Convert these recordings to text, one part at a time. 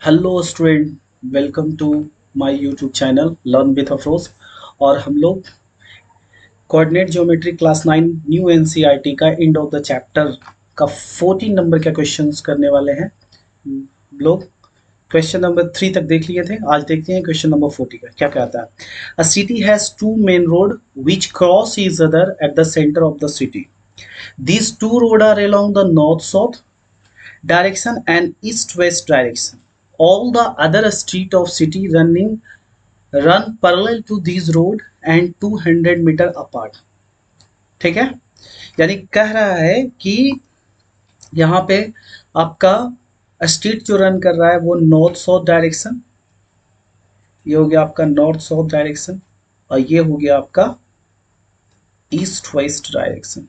Hello student, welcome to my YouTube channel learn with Afroz. और हम लोग coordinate geometry class 9 new NCERT का end of the chapter का 14 number का questions करने वाले हैं। लोग क्वेश्चन नंबर 3 तक देख लिए थे, आज देखते हैं क्वेश्चन नंबर 40 का क्या कहता है। A city has two main road which cross each other at the centre of the city. These two roads are along the north-south direction and east-west direction. All the other street of city run parallel to these road and 200 meter apart. ठीक है, यानी कह रहा है कि यहाँ पे आपका स्ट्रीट जो रन कर रहा है वो नॉर्थ साउथ डायरेक्शन, ये हो गया आपका नॉर्थ साउथ डायरेक्शन, और ये हो गया आपका ईस्ट वेस्ट डायरेक्शन।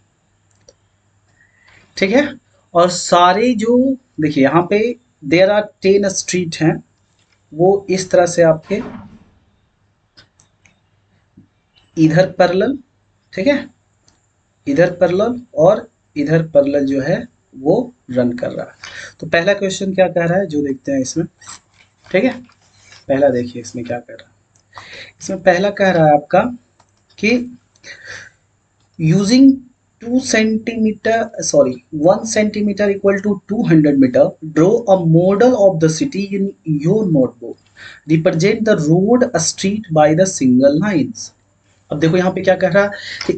ठीक है, और सारे जो देखिए यहाँ पे देर आर 10 स्ट्रीट हैं, वो इस तरह से आपके इधर पैरेलल, ठीक है, इधर पैरेलल और इधर पैरेलल जो है वो रन कर रहा है। तो पहला क्वेश्चन क्या कह रहा है जो देखते हैं इसमें। ठीक है, पहला देखिए इसमें क्या कह रहा है। इसमें पहला कह रहा है आपका कि using 1 centimeter equal to 200 meter, draw a model of the city in your notebook. Represent the road, a street by the single lines. अब देखो यहाँ पे क्या कह रहा है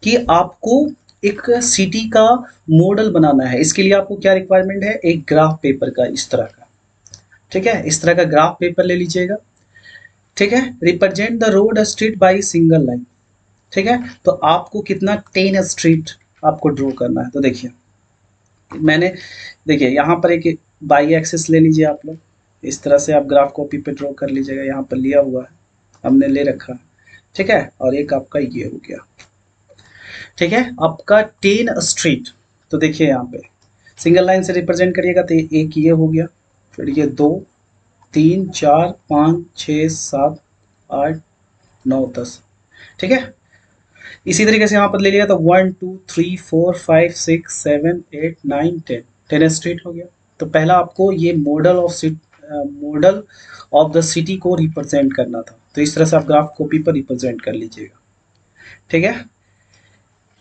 कि आपको एक सिटी का मॉडल बनाना है। इसके लिए आपको क्या रिक्वायरमेंट है, एक ग्राफ पेपर का, इस तरह का। ठीक है, इस तरह का ग्राफ पेपर ले लीजिएगा। ठीक है, represent the road street by single line. ठीक है, तो आपको कितना 10 स्ट्रीट आपको ड्रॉ करना है। तो देखिए मैंने, देखिए यहाँ पर एक बाई एक्सिस ले लीजिए आप लोग, इस तरह से आप ग्राफ कॉपी पे ड्रॉ कर लीजिएगा। यहाँ पर लिया हुआ है, हमने ले रखा है। ठीक है, और एक आपका ये हो गया। ठीक है, आपका 10 स्ट्रीट। तो देखिए यहाँ पे सिंगल लाइन से रिप्रेजेंट करिएगा तो एक ये हो गया, फिर ये 2 3 4 5 6 7 8 9 10। ठीक है, इसी तरीके से यहाँ पर ले लिया तो 1 2 3 4 5 6 7 8 9 10 स्ट्रीट हो गया। तो पहला आपको ये मॉडल ऑफ द सिटी को रिप्रेजेंट करना था। तो इस तरह से आप ग्राफ कॉपी पर रिप्रेजेंट कर लीजिएगा। ठीक है,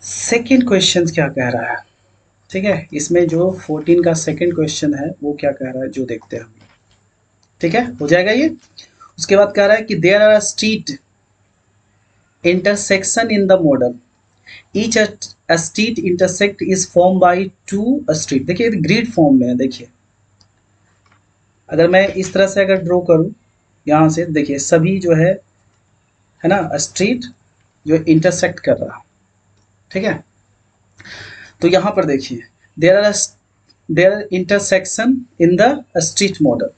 सेकेंड क्वेश्चन क्या कह रहा है। ठीक है, इसमें जो 14 का सेकेंड क्वेश्चन है वो क्या कह रहा है जो देखते हैं हम। ठीक है, हो जाएगा ये। उसके बाद कह रहा है कि there are street intersection in the model. Each a street intersect is formed by two street. देखिए ग्रिड फॉर्म में है। देखिए अगर मैं इस तरह से अगर ड्रॉ करूं यहाँ से, देखिए सभी जो है ना स्ट्रीट जो इंटरसेक्ट कर रहा। ठीक है, तो यहाँ पर देखिए there are intersection in the street model.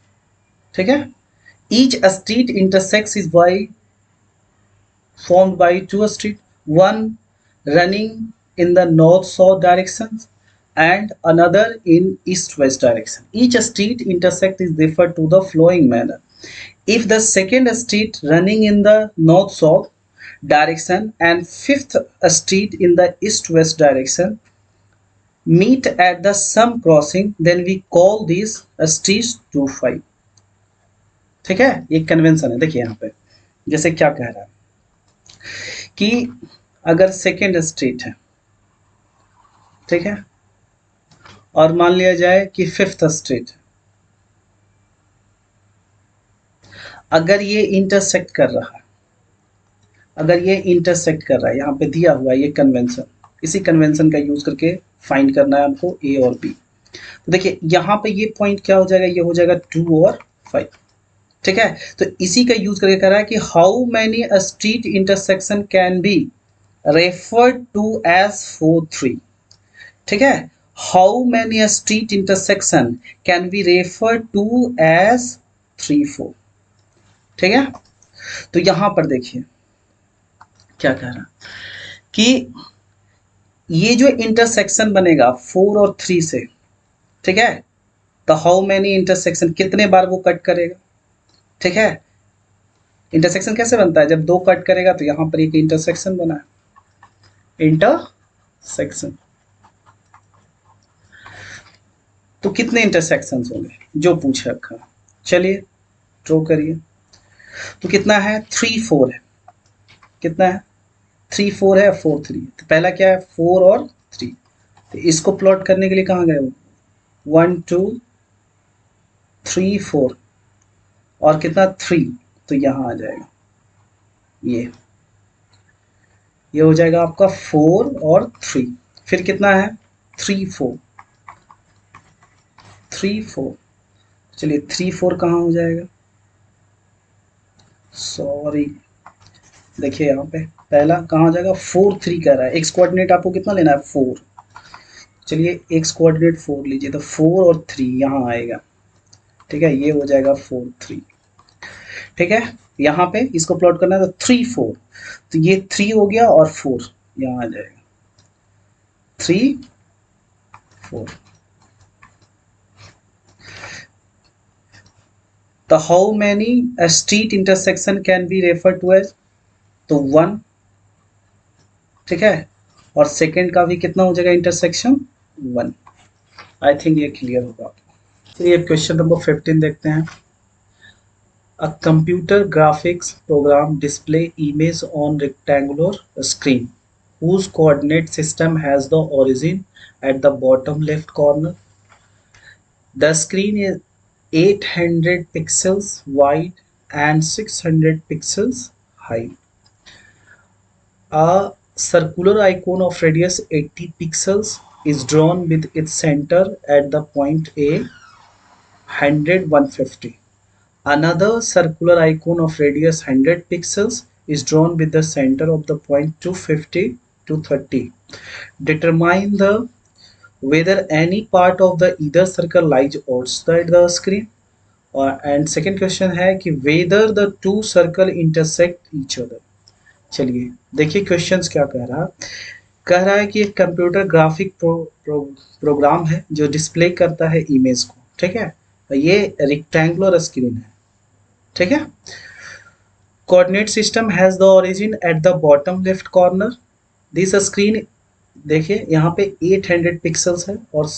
ठीक है, each street intersects is by formed by two streets, one running in the north-south direction and another in east-west direction. Each street intersect is referred to the following manner. If the second street running in the north-south direction and fifth street in the east-west direction meet at the some crossing, then we call these streets 2-5. ठीक है, ये convention है। देखिए यहाँ पे जैसे क्या कह रहा है कि अगर सेकेंड स्ट्रीट है, ठीक है, और मान लिया जाए कि फिफ्थ स्ट्रीट है, अगर ये इंटरसेक्ट कर रहा है, अगर ये इंटरसेक्ट कर रहा है, यहाँ पे दिया हुआ है ये कन्वेंशन, इसी कन्वेंशन का यूज करके फाइंड करना है हमको ए और बी। तो देखिए यहाँ पे ये पॉइंट क्या हो जाएगा, ये हो जाएगा 2 और 5। ठीक है, तो इसी का यूज करके कह रहा है कि how many street intersection can B referred to as 4-3. ठीक है, how many street intersection can be referred to as 3-4. ठीक है, तो यहां पर देखिए क्या कह रहा कि ये जो इंटरसेक्शन बनेगा 4 और 3 से, ठीक है, तो हाउ मैनी इंटरसेक्शन, कितने बार वो कट करेगा। ठीक है, इंटरसेक्शन कैसे बनता है, जब 2 कट करेगा तो यहां पर एक इंटरसेक्शन बना है, इंटरसेक्शन। तो कितने इंटरसेक्शंस होंगे जो पूछ रखा। चलिए ड्रॉ करिए। तो कितना है 3 4 है, कितना है 3 4 है 4 3, तो पहला क्या है 4 और 3, तो इसको प्लॉट करने के लिए कहाँ गए वो 1 2 3 4 और कितना 3, तो यहाँ आ जाएगा ये हो जाएगा आपका 4 और 3, फिर कितना है 3 4 3 4, चलिए 3 4 कहाँ हो जाएगा, सॉरी देखिए यहाँ पे पहला कहाँ हो जाएगा 4 3 कह रहा है, एक्स कोऑर्डिनेट आपको कितना लेना है 4, चलिए एक्स कोऑर्डिनेट 4 लीजिए, तो 4 और 3 यहाँ आएगा, ठीक है, ये हो जाएगा 4 3, ठीक है। यहाँ पे इसको प्लॉट करना है तो 3 4, तो ये 3 हो गया और 4 यहाँ आ जाएगा 3 4। तो how many street intersection can be refer to as, तो 1, ठीक है, और सेकंड का भी कितना हो जाएगा इंटरसेक्शन 1। आई थिंक ये क्लियर होगा आपको। चलिए क्वेश्चन नंबर 15 देखते हैं। A computer graphics program display image on rectangular screen whose coordinate system has the origin at the bottom left corner. The screen is 800 pixels wide and 600 pixels high. A circular icon of radius 80 pixels is drawn with its center at the point A 100 150. Another circular icon of radius 100 pixels is drawn with the center of the point 250 to 30. Determine the whether any part of the either circle lies outside the screen. And second question है कि whether the two circle intersect each other. चलिए देखिए questions क्या कह रहा है कि एक कंप्यूटर ग्राफिक प्रोग्राम है जो डिस्प्ले करता है इमेज को, ठीक है, ये रेक्टेंगुलर स्क्रीन है, ठीक है। Coordinate system has the origin at the bottom left corner, this screen देखिए यहाँ पे 800 पिक्सल्स है और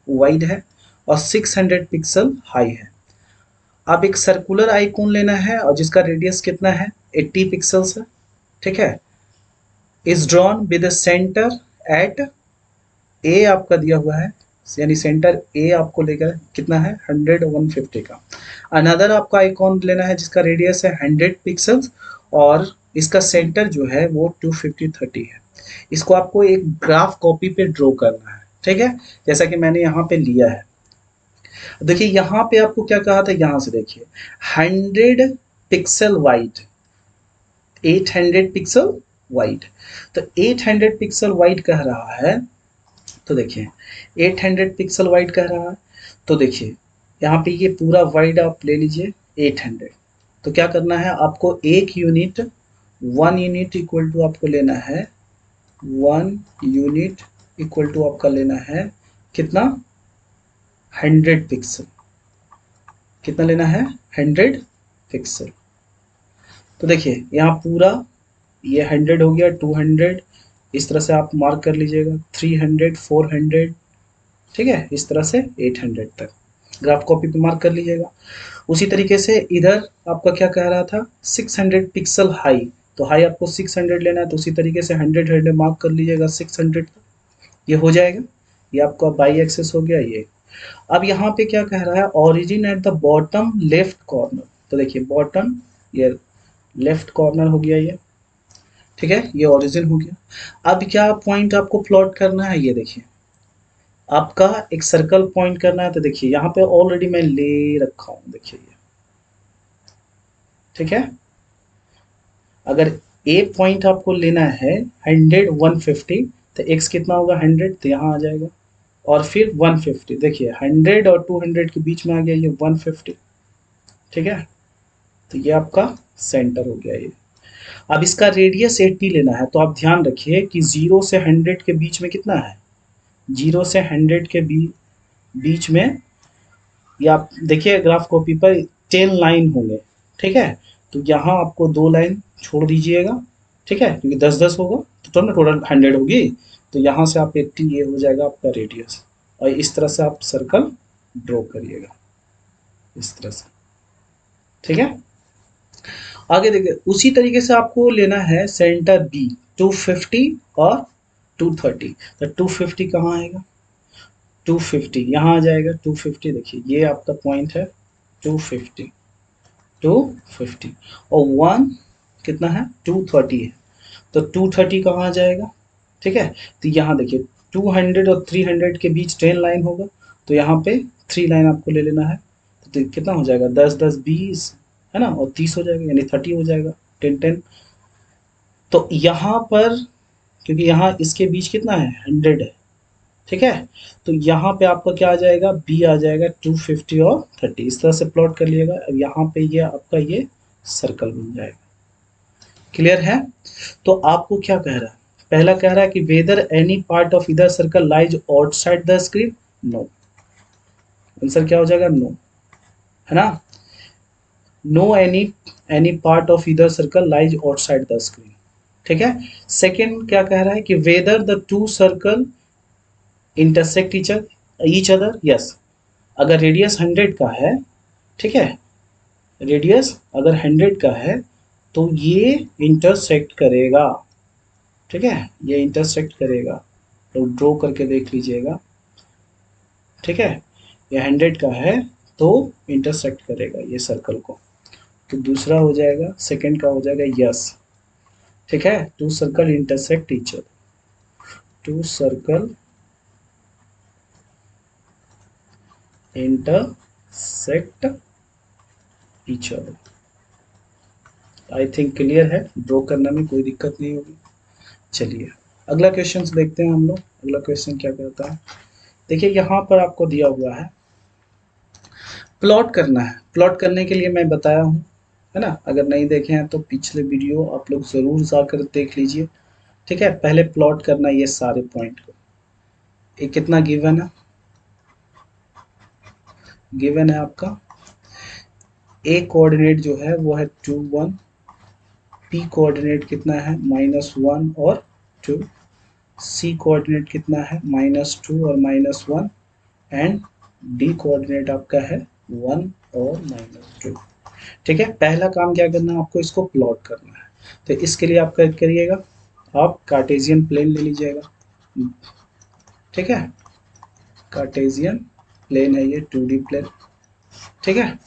वाइड है और 600 पिक्सल हाई है। अब एक सर्कुलर आइकॉन लेना है और जिसका रेडियस कितना है 80 पिक्सल्स है, ठीक है, is drawn with centre at A आपका दिया हुआ है, यानी सेंटर ए आपको लेकर कितना है 100 150 का। अनदर आपका आइकॉन लेना है जिसका रेडियस है 100 पिक्सल्स और इसका सेंटर जो है वो 250 30 है। इसको आपको एक ग्राफ कॉपी पे ड्रॉ करना है, ठीक है, जैसा कि मैंने यहाँ पे लिया है। देखिए यहाँ पे आपको क्या कहा था, यहाँ से देखिए 100 पिक्सल वाइड 800 पिक्सल वाइड, तो 800 पिक्सल वाइड कह रहा है, तो देखिए 800 पिक्सल वाइड कह रहा है, तो देखिए यहाँ पे ये पूरा वाइड आप ले लीजिए 800, तो क्या करना है आपको एक यूनिट 1 यूनिट इक्वल टू आपको लेना है 1 यूनिट इक्वल टू आपका लेना है कितना 100 पिक्सल, कितना लेना है 100 पिक्सल। तो देखिए यहाँ पूरा ये 100 हो गया 200, इस तरह से आप मार्क कर लीजिएगा 300 400, ठीक है, इस तरह से 800 तक ग्राफ कॉपी पे मार्क कर लीजिएगा। उसी तरीके से इधर आपका क्या कह रहा था 600 पिक्सल हाई, तो हाई आपको 600 लेना है, तो उसी तरीके से 100 मार्क कर लीजिएगा 600 तक, ये हो जाएगा, ये आपका बाई एक्सेस हो गया ये। अब यहाँ पे क्या कह रहा है origin at the bottom left corner, तो देखिए बॉटम ये लेफ्ट कॉर्नर हो गया ये, ठीक है, ये ओरिजिन हो गया। अब क्या पॉइंट आपको प्लॉट करना है, ये देखिए आपका एक सर्कल पॉइंट करना है, तो देखिए यहाँ पे ऑलरेडी मैं ले रखा हूँ, देखिए ये, ठीक है। अगर ए पॉइंट आपको लेना है 100 150, तो एक्स कितना होगा 100, तो यहाँ आ जाएगा, और फिर 150, देखिए 100 और 200 के बीच में आ गया ये 150, ठीक है, तो ये आपका सेंटर हो गया ये। अब इसका रेडियस 80 लेना है, तो आप ध्यान रखिए कि 0 से 100 के बीच में कितना है, 0 से 100 के बीच में, या आप देखिए ग्राफ कॉपी पर 10 लाइन होंगे, ठीक है, तो यहाँ आपको 2 लाइन छोड़ दीजिएगा, ठीक है, क्योंकि 10 10 होगा तो ना टोटल 100 होगी, तो यहाँ से आप 80 ये हो जाएगा आपका रेडियस, और इस तरह से आप सर्कल ड्रॉ करिएगा इस तरह से। ठीक है, आगे देखिए उसी तरीके से आपको लेना है सेंटर बी 250 और 230। तो 250 कहाँ आएगा, 250 यहाँ आ जाएगा, 250 देखिए ये आपका पॉइंट है 250, 250 और 1 कितना है 230 है, तो 230 कहाँ आ जाएगा, ठीक है। तो यहाँ देखिए 200 और 300 के बीच 10 लाइन होगा, तो यहाँ पे 3 लाइन आपको ले लेना है, तो कितना हो जाएगा 10 10 20 है ना, और 30 हो जाएगा यानी 30 हो जाएगा, 10 10। तो यहाँ पर क्योंकि यहाँ इसके बीच कितना है 100 है, ठीक है, तो यहाँ पे आपका क्या आ जाएगा बी आ जाएगा 250 और 30, इस तरह से प्लॉट कर लिएगा। अब यहाँ पे ये आपका ये सर्कल बन जाएगा, क्लियर है। तो आपको क्या कह रहा है, पहला कह रहा है कि whether any part of either circle lies outside the screen, no, answer क्या हो जाएगा नो, है ना, no any part of either circle lies outside the screen, ठीक है। सेकंड क्या कह रहा है कि whether the two circle intersect each other, yes, अगर रेडियस 100 का है, ठीक है, रेडियस अगर 100 का है तो ये इंटरसेक्ट करेगा, ठीक है, ये इंटरसेक्ट करेगा, तो ड्रॉ करके देख लीजिएगा, ठीक है, ये 100 का है तो इंटरसेक्ट करेगा ये सर्कल को, तो दूसरा हो जाएगा, सेकंड का हो जाएगा यस, ठीक है, two circle intersect each other, two circle intersect each other, I think clear है, ड्रॉ करने में कोई दिक्कत नहीं होगी। चलिए अगला क्वेश्चन देखते हैं हम लोग, अगला क्वेश्चन क्या कहता है, देखिए यहाँ पर आपको दिया हुआ है प्लॉट करना है, प्लॉट करने के लिए मैं बताया हूँ, है ना, अगर नहीं देखे हैं तो पिछले वीडियो आप लोग ज़रूर जाकर देख लीजिए, ठीक है। पहले प्लॉट करना ये सारे पॉइंट को, ये कितना गिवन है, गिवन है आपका ए कोऑर्डिनेट जो है वो है 2 1, पी कोऑर्डिनेट कितना है -1 और 2, सी कोऑर्डिनेट कितना है -2 और -1, एंड डी कोऑर्डिनेट आपका है 1 और -2, ठीक है। पहला काम क्या करना है आपको, इसको प्लॉट करना है, तो इसके लिए आप क्या करिएगा, आप कार्टेशियन प्लेन ले लीजिएगा, ठीक है, कार्टेशियन प्लेन है ये 2D प्लेन, ठीक है।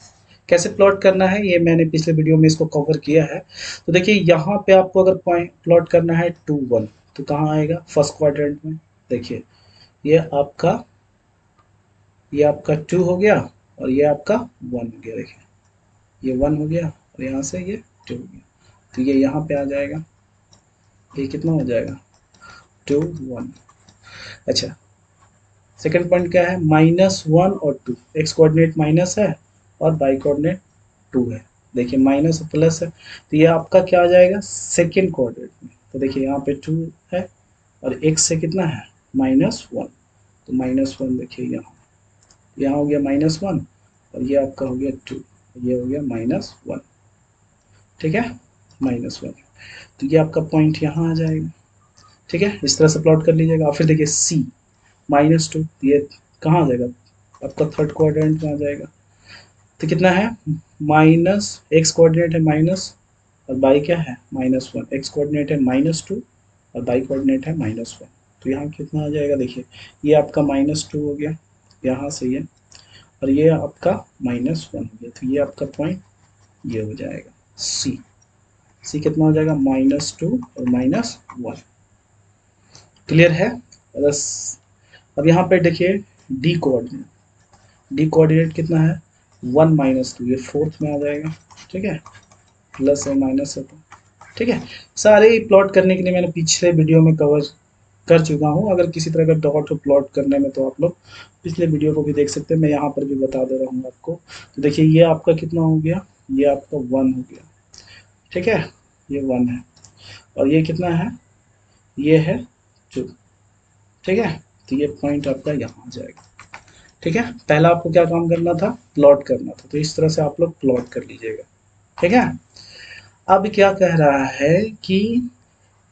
कैसे प्लॉट करना है ये मैंने पिछले वीडियो में इसको कवर किया है, तो देखिए यहाँ पे आपको अगर पॉइंट प्लॉट करना है 2 1, तो कहाँ आएगा फर्स्ट क्वाड्रेंट में, देखिए ये आपका, ये आपका 2 हो गया और ये आपका 1 हो गया, देखिए ये 1 हो गया और यहाँ से ये 2 हो गया, तो ये यहाँ पे आ जाएगा, ये कितना हो जाएगा 2 1। अच्छा सेकंड पॉइंट क्या है -1 और 2, एक्स कोऑर्डिनेट माइनस है और वाई कोऑर्डिनेट 2 है, देखिए माइनस और प्लस है, तो ये आपका क्या आ जाएगा सेकंड कोऑर्डिनेट में, तो देखिए यहाँ पे 2 है और x से कितना है -1, तो -1 देखिए यहाँ हो गया -1 और ये आपका हो गया 2, ये हो गया -1, ठीक है, -1, तो ये आपका पॉइंट यहाँ आ जाएगा, ठीक है, इस तरह से प्लॉट कर लीजिएगा। और फिर देखिए C -2, ये कहाँ आ जाएगा आपका थर्ड क्वाड्रेंट में आ जाएगा, तो कितना है माइनस, एक्स कोऑर्डिनेट है माइनस और बाई क्या है -1, एक्स कोऑर्डिनेट है -2 और बाई कोऑर्डिनेट है -1, तो यहाँ कितना आ जाएगा, देखिए ये आपका -2 हो गया यहाँ से ये, और ये आपका -1 हो गया, तो ये आपका पॉइंट ये हो जाएगा सी, सी कितना हो जाएगा -2 और -1, क्लियर है। बस अब यहाँ पे देखिए डी कोऑर्डिनेट, डी कोऑर्डिनेट कितना है 1 -2, ये फोर्थ में आ जाएगा, ठीक है, प्लस है माइनस है, तो ठीक है, सारे प्लॉट करने के लिए मैंने पिछले वीडियो में कवर कर चुका हूँ, अगर किसी तरह का डॉट प्लॉट करने में तो आप लोग पिछले वीडियो को भी देख सकते हैं, मैं यहाँ पर भी बता दे रहा हूँ आपको। तो देखिए ये आपका कितना हो गया, ये आपका 1 हो गया, ठीक है, ये 1 है और ये कितना है, ये है 2, ठीक है, तो ये पॉइंट आपका यहाँ आ जाएगा, ठीक है। पहला आपको क्या काम करना था, प्लॉट करना था, तो इस तरह से आप लोग प्लॉट कर लीजिएगा, ठीक है। अब क्या कह रहा है कि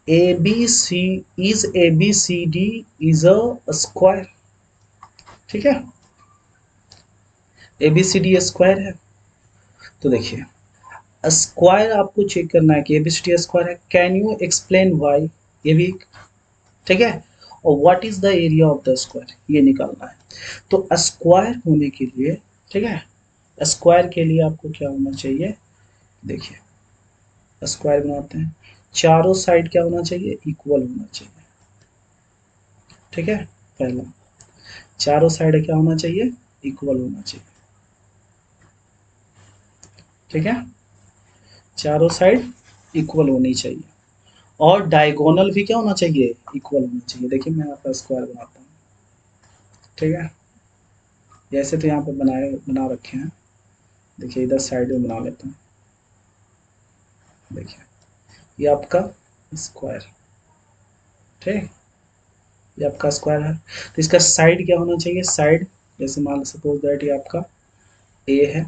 A B C D is a square, ठीक है, A B C D square है, तो देखिए स्क्वायर आपको चेक करना है कि एबीसीडी स्क्वायर है, कैन यू एक्सप्लेन वाई, ये भी ठीक है। और what is the area of the square, ये निकालना है। तो स्क्वायर होने के लिए, ठीक है, स्क्वायर के लिए आपको क्या होना चाहिए, देखिए स्क्वायर बनाते हैं, चारों साइड क्या होना चाहिए, इक्वल होना चाहिए, ठीक है। पहला, चारों साइड क्या होना चाहिए, इक्वल होना चाहिए, ठीक है, चारों साइड इक्वल होनी चाहिए। और डायगोनल भी क्या होना चाहिए, इक्वल होना चाहिए। देखिए मैं आपका स्क्वायर बनाता हूँ, ठीक है, जैसे तो यहाँ पे बना रखे हैं, देखिए इधर साइड में बना लेता हूँ, देखिए ये आपका स्क्वायर, ठीक, ये आपका स्क्वायर है। तो इसका साइड क्या होना चाहिए, साइड जैसे मान सपोज दैट ये आपका ए है,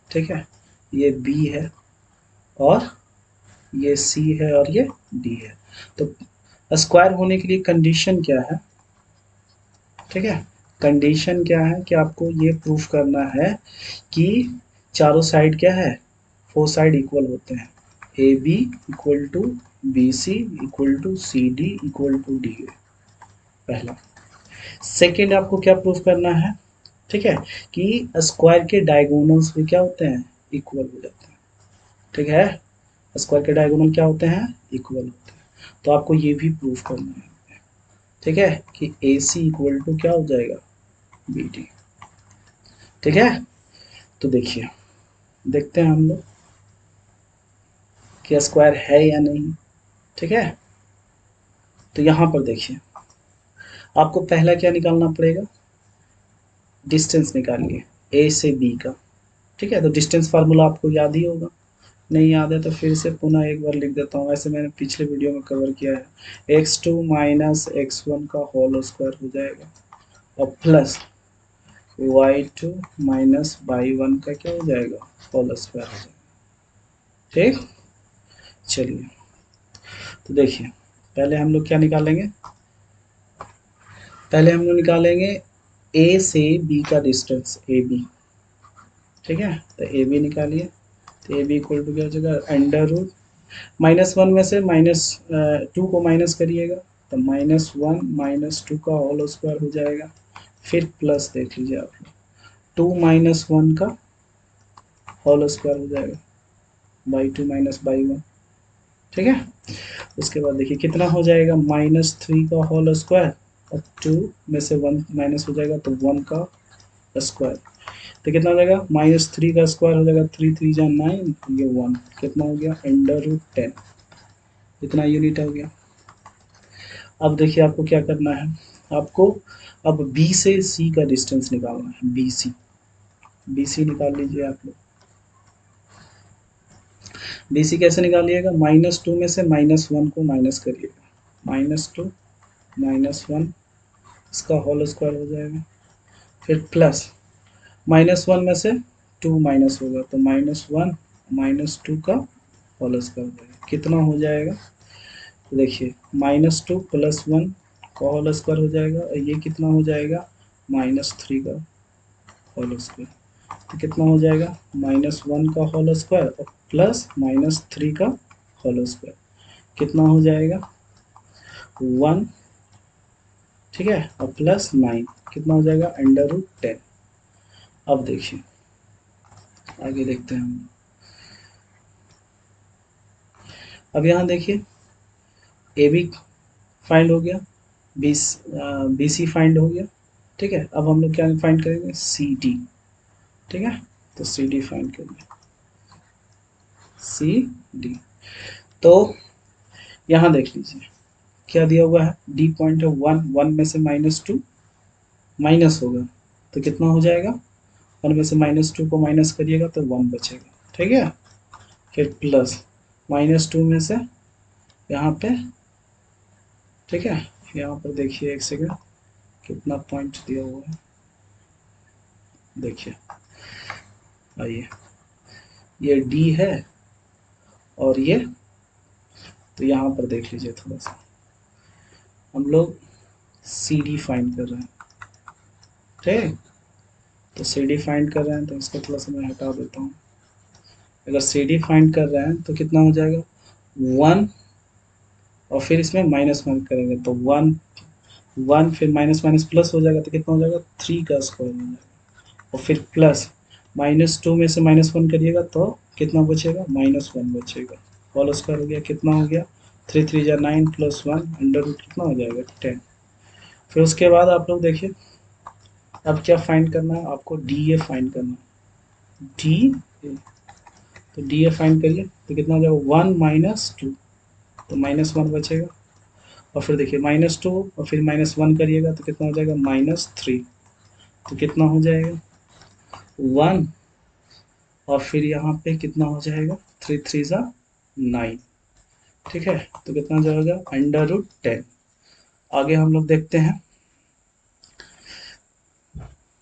ठीक है, ये बी है, और ये सी है, और ये डी है। तो स्क्वायर होने के लिए कंडीशन क्या है, ठीक है, कंडीशन क्या है कि आपको ये प्रूफ करना है कि चारों साइड क्या है, फोर साइड इक्वल होते हैं, A B equal to B C equal to C D equal to D A, पहला। सेकेंड आपको क्या प्रूफ करना है, ठीक है, कि स्क्वायर के डायगोनल्स भी क्या होते हैं, इक्वल हो जाते हैं, ठीक है, स्क्वायर के डायगोनल क्या होते हैं, इक्वल होते हैं। तो आपको ये भी प्रूफ करना है, ठीक है, कि ए सी इक्वल टू क्या हो जाएगा, बी डी, ठीक है। तो देखिए, देखते हैं हम लोग कि स्क्वायर है या नहीं, ठीक है। तो यहाँ पर देखिए आपको पहला क्या निकालना पड़ेगा, डिस्टेंस निकालिए ए से बी का, ठीक है। तो डिस्टेंस फार्मूला आपको याद ही होगा, नहीं याद है तो फिर से पुनः एक बार लिख देता हूँ, वैसे मैंने पिछले वीडियो में कवर किया है। x2 माइनस x1 का होल स्क्वायर हो जाएगा, और प्लस y2 माइनस y1 का क्या हो जाएगा, होल स्क्वायर हो जाएगा, ठीक। चलिए तो देखिए पहले हम लोग क्या निकालेंगे, पहले हम लोग निकालेंगे ए से बी का डिस्टेंस, ए बी, ठीक है। तो ए बी निकालिए, तो ए बी इक्वल टू क्या हो जाएगा, अंडर रूट -1 में से -2 को माइनस करिएगा, तो -1 -2 का होल स्क्वायर हो जाएगा, फिर प्लस देख लीजिए आप लोग 2 -1 का होल स्क्वायर हो जाएगा, बाई 2 माइनस बाई 1, ठीक है। उसके बाद देखिए कितना हो जाएगा, -3 का होल स्क्वायर, और 2 में से 1 माइनस हो जाएगा तो 1 का स्क्वायर, तो कितना हो जाएगा, -3 का स्क्वायर हो जाएगा, 3 3 जा 9, ये 1, कितना हो गया, अंडर रूट 10, इतना यूनिट हो गया। अब देखिए आपको क्या करना है, आपको अब बी से सी का डिस्टेंस निकालना है, बी सी, बी सी निकाल लीजिए आप लोग। बी सी कैसे निकालिएगा, -2 में से -1 को माइनस करिएगा, -2 -1 इसका होल स्क्वायर हो जाएगा, फिर प्लस -1 में से 2 माइनस होगा, तो -1 -2 का होल स्क्वायर हो जाएगा, कितना हो जाएगा, तो देखिए -2 + 1 का होल स्क्वायर हो जाएगा, और ये कितना हो जाएगा, -3 का होल स्क्वायर, तो कितना हो जाएगा, -1 का होल स्क्वायर और प्लस -3 का होल स्क्वायर, कितना हो जाएगा, 1, ठीक है, और प्लस 9, कितना हो जाएगा, अंडर रूट 10। अब देखिए आगे देखते हैं हम, अब यहाँ देखिए ए बी फाइंड हो गया, बी सी फाइंड हो गया, ठीक है। अब हम लोग क्या फाइंड करेंगे, सी डी, ठीक है। तो सी डी फाइंड करेंगे, सी डी। तो यहाँ देख लीजिए क्या दिया हुआ है, डी पॉइंट है 1, 1 में से -2 माइनस होगा, तो कितना हो जाएगा, 1 में से -2 को माइनस करिएगा तो 1 बचेगा, ठीक है। फिर प्लस -2 में से यहाँ पे, ठीक है, यहाँ पर देखिए एक सेकंड कितना पॉइंट दिया हुआ है, देखिए आइए ये डी है, और ये, तो यहाँ पर देख लीजिए थोड़ा सा, हम लोग सी डी फाइंड कर रहे हैं, ठीक, तो सी डी फाइंड कर रहे हैं, तो इसको थोड़ा सा मैं हटा देता हूँ, अगर सी डी फाइंड कर रहे हैं तो कितना हो जाएगा 1, और फिर इसमें -1 करेंगे तो 1, 1 फिर माइनस माइनस प्लस हो जाएगा तो कितना हो जाएगा 3 का स्क्वायर हो जाएगा, और फिर प्लस -2 में से -1 करिएगा तो कितना बचेगा -1 बचेगा, होल स्क्वायर हो गया, कितना हो गया 3 3 जा 9 प्लस 1 अंडर रूट कितना हो जाएगा 10। फिर उसके बाद आप लोग देखिए अब क्या फाइंड करना है आपको, डी ए फाइंड करना है, डी ए, तो डी ए फाइंड करिए तो कितना हो जाएगा 1 -2, तो -1 बचेगा, और फिर देखिए -2 और फिर -1 करिएगा तो कितना हो जाएगा -3, तो कितना हो जाएगा 1, और फिर यहाँ पे कितना हो जाएगा 3 3 जा 9, ठीक है, तो कितना हो जाएगा √10। आगे हम लोग देखते हैं,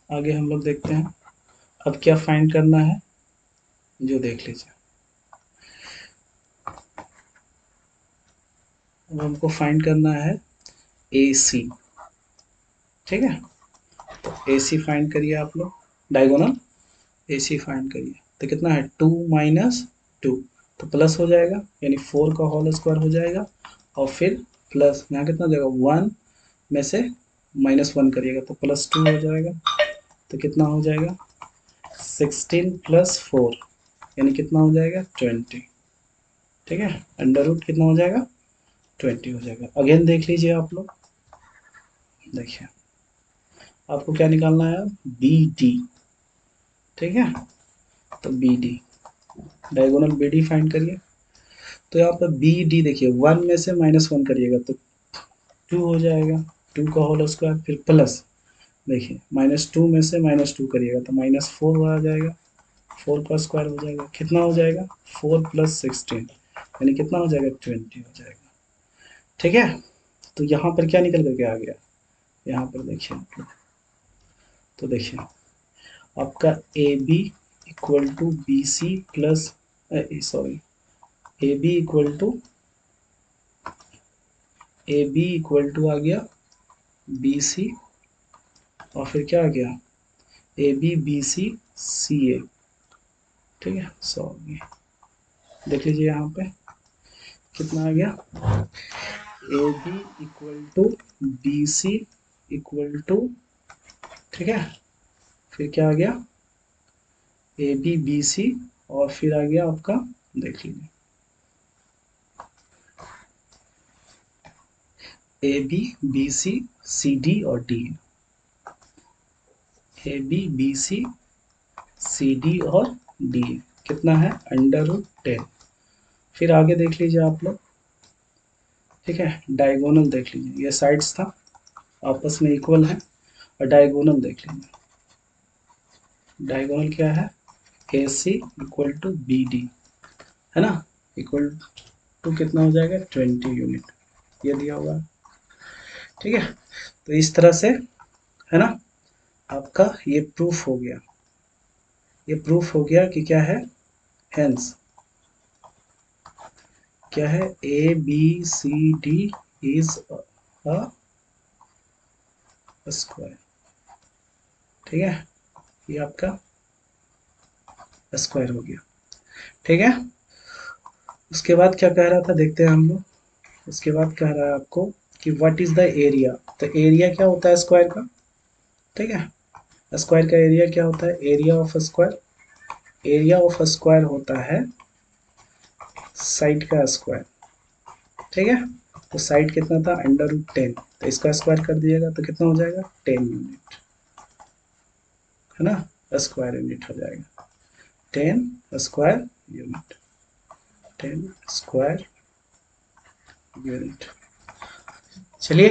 आगे हम लोग देखते हैं अब क्या फाइंड करना है, जो देख लीजिए। अब हमको फाइंड करना है ए सी, ठीक है, तो ए सी फाइंड करिए आप लोग, डायगोनल ए सी फाइंड करिए तो कितना है 2 -2, तो प्लस हो जाएगा यानी 4 का होल स्क्वायर हो जाएगा, और फिर प्लस यहाँ कितना हो जाएगा 1 में से -1 करिएगा तो +2 हो जाएगा, तो कितना हो जाएगा 16 + 4 यानी कितना हो जाएगा 20, ठीक है, अंडर रूट कितना हो जाएगा 20 हो जाएगा। अगेन देख लीजिए आप लोग, देखिए आपको क्या निकालना है बी डी, ठीक है, तो B D diagonal B D find करिए, तो यहाँ पर बी डी देखिए 1 में से -1 करिएगा तो 2 हो जाएगा, 2 का होल स्क्वायर, फिर प्लस देखिए -2 में से -2 करिएगा तो -4 आ जाएगा, 4 का स्क्वायर हो जाएगा, कितना हो जाएगा 4 + 16 यानी कितना हो जाएगा 20 हो जाएगा, ठीक है। तो यहाँ पर क्या निकल करके आ गया, यहाँ पर देखिए आप लोग, तो देखिए आपका A B equal to B C plus, sorry, A B equal to आ गया बी सी, और फिर क्या आ गया ए बी बी सी सी ए, ठीक है, सॉरी देख लीजिए यहाँ पे कितना आ गया A B equal to B C equal to, ठीक है, फिर क्या आ गया ए बी बी सी, और फिर आ गया आपका देख लीजिए A B B C C D और D, A B B C C D और डी कितना है √10। फिर आगे देख लीजिए आप लोग, ठीक है, डायगोनल देख लीजिए, ये साइड्स था आपस में इक्वल है, और डायगोनल देख लीजिए, डायगोनल क्या है ए सी इक्वल टू बी डी, है ना, इक्वल टू कितना हो जाएगा 20 यूनिट, ये दिया हुआ है, ठीक है। तो इस तरह से है ना आपका ये प्रूफ हो गया, ये प्रूफ हो गया कि क्या है, हेंस क्या है A B C D is a square, ठीक है, ये आपका स्क्वायर हो गया, ठीक है। उसके बाद क्या कह रहा था देखते हैं हम लोग, उसके बाद कह रहा है आपको कि व्हाट इज द एरिया, तो एरिया क्या होता है स्क्वायर का, ठीक है, स्क्वायर का एरिया क्या होता है, area of square, area of square होता है साइड का स्क्वायर, ठीक है, तो साइड कितना था √10, तो इसका स्क्वायर कर दिएगा तो कितना हो जाएगा 10 यूनिट, है ना, स्क्वायर यूनिट हो जाएगा 10 स्क्वायर यूनिट, 10 स्क्वायर यूनिट। चलिए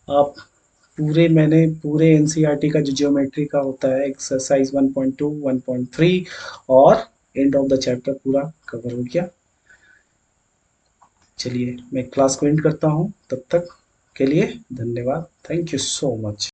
आप पूरे मैंने पूरे एनसीईआरटी का जो ज्योमेट्री का होता है एक्सरसाइज 1.2 1.3 और एंड ऑफ द चैप्टर पूरा कवर हो गया। चलिए मैं क्लास को एंड करता हूँ, तब तक के लिए धन्यवाद, थैंक यू सो मच।